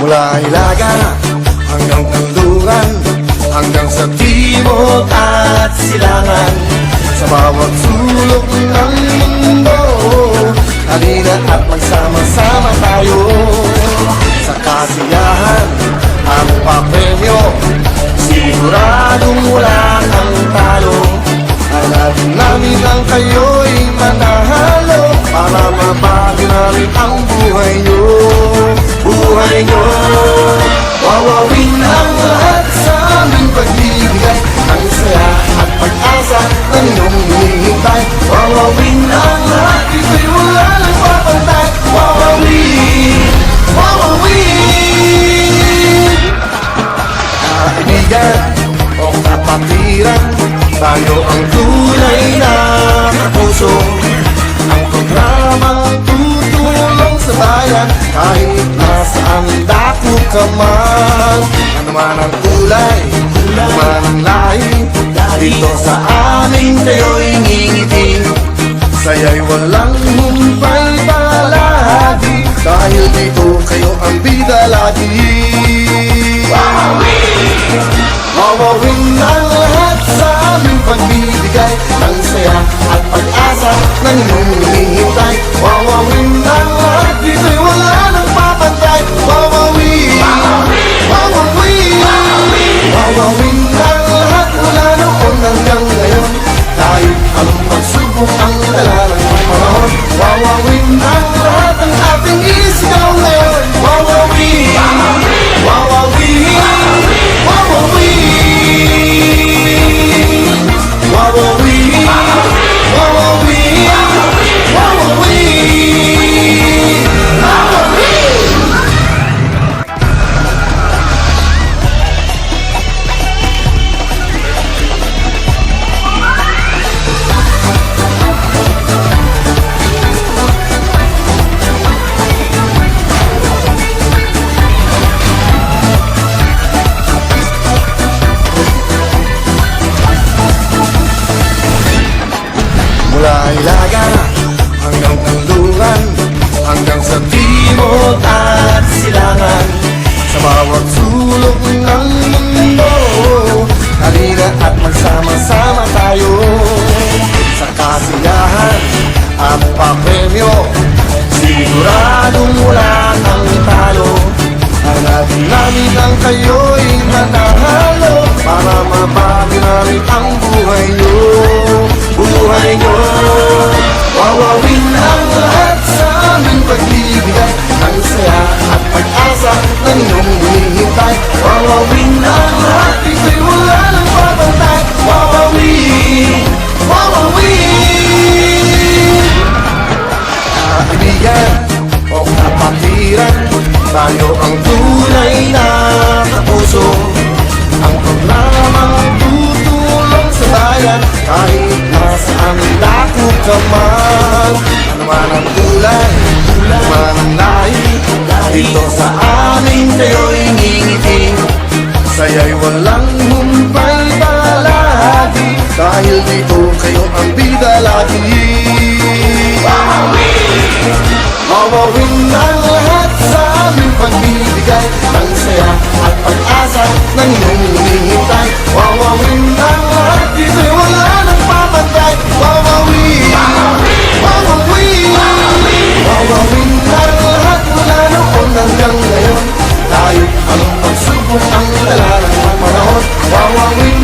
Mula Ilaga hanggang Kanluran, hanggang sa timog at silangan, sa bawat sulok ng mundo, halina at magsama-sama tayo. Sa kasiyahan at papremyo, siguradong wala kang talo. Hanapin namin ang kayo'y manahalo, para mabago namin ang buhay nyo. Buhay nyo, wawawin ang lahat sa aming pagbibigay, ang saya at pag-asa na inyong hinihintay. Wawawin ang lahat, ito'y wala nang papantay. Wawawin, wawawin. Kaibigan o kapatiran, tayo ang tunay na kapuso. Ang programang tutulong sa bayan, kahit nasaan dako ka man. Ano man ang kulay, ano man ang lahi, dito sa amin kayo'y ngingiti. Saya'y walang humpay palagi, dahil dito kayo ang bida lagi. Wawawin ang lahat sa aming pagbibigay, ang saya at pag-asa na inyong hinihintay. Wawawin ang lahat, dito'y wala nang papantay. Wawawin, wawawin, wawawin ang lahat mula noon hanggang ngayon, kahit anong pagsubok ang dala ng panahon. Wawawin ang lahat ang ating isigaw ngayon. Wawawin, wawawin, wawawin. Wawawin, wawawin, wawawin, wawawin. Mula Ilaga hanggang Kanluran, hanggang sa timog at silangan, sa bawat sulok ng mundo, halina at magsama-sama tayo. Sa kasiyahan at papremyo, siguradong wala kang talo. Hanapin namin ang kayo'y manahalo, para mabago namin ang buhay nyo. Buhay nyo, wawawin ang lahat sa aming pagbibigay, ang saya at pag-asa na inyong hinihintay. Wawawin ang lahat, ito'y wala nang papantay. Wawawin, wawawin. Kaibigan o kapatiran, tayo ang tunay na kapuso. Ang programang tutulong sa bayan, kahit nasaan dako ka man. Ano man ang kulay, ano man ang lahi, dito sa amin kayo'y ngingiti. Saya'y walang humpay palagi, dahil dito kayo ang bida lagi. Wawawin ang lahat sa aming pagbibigay, ang saya at pag-asa na inyong hinihintay. Wawawin ang lahat, dito'y wala nang papantay. Wawawin, wawawin, wawawin ang lahat mula noon hanggang ngayon, kahit anong pagsubok ang dala ng panahon. Wawawin